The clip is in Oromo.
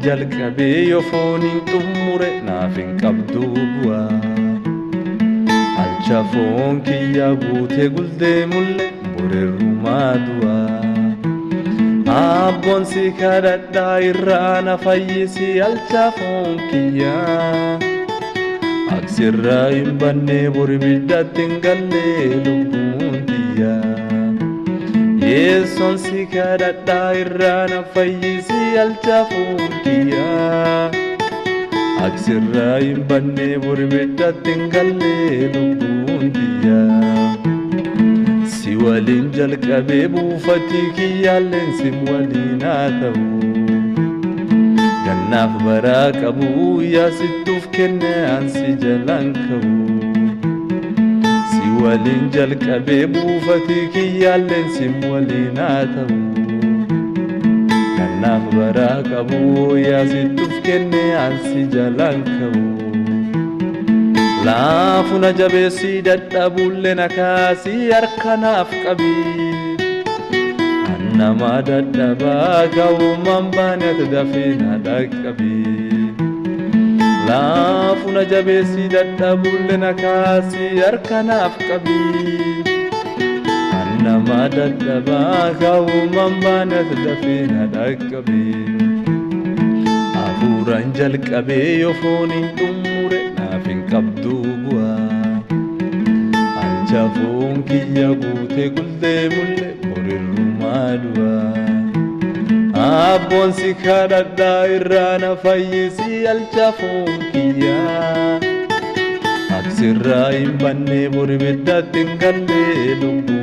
jalqabe yoo fooniin xumure naaf hin qabdu bu'aa. Alcha foon kiyya guutee guldee mulle boreerrumaa du'aa. Abboon si kadhadhaa irraa na fayyisi alcha foon kiyya. Aksirraa hin banne bori biddatti hin galle lubbuun tiyya. Yeessoon si kadhadhaa irraa na fayyisi alcha foon kiyya. Aksirraa hin banne bori biddatti hin galle lubbuun tiyya. Si waliin jalqabee buufatii kiyyaalleen si waliin haa ta'u. Gannaaf baraa qabu yaasittuuf kenne ansi jalaan ka'u. Si waliin jalqabee buufatii kiyyaalleen si waliin haa ta'u. Gannaaf baraa qabu yaasittuuf kenne ansi jalaan ka'u. Laafuna jabeessi dadhabullee na kaasii harkanaaf qabi. Annama dadhabaa ga'ummaan baanete dafee na dhaqqabi. Laafuna jabeessi dadhabullee na kaasii harkanaaf qabi. Annama dadhabaa ga'ummaan baanete dafee na dhaqqabi. Hafuuraan jalqabee yoo fooniin xumure naaf hin qabdu bu'aa. Alcha foon kiyya guutee guldee mulle boreerrumaa du'aa. Abboon si kadhadhaa irraa na fayyisi alcha foon kiyya. Aksirraa hin banne bori biddatti hin galle lubbuun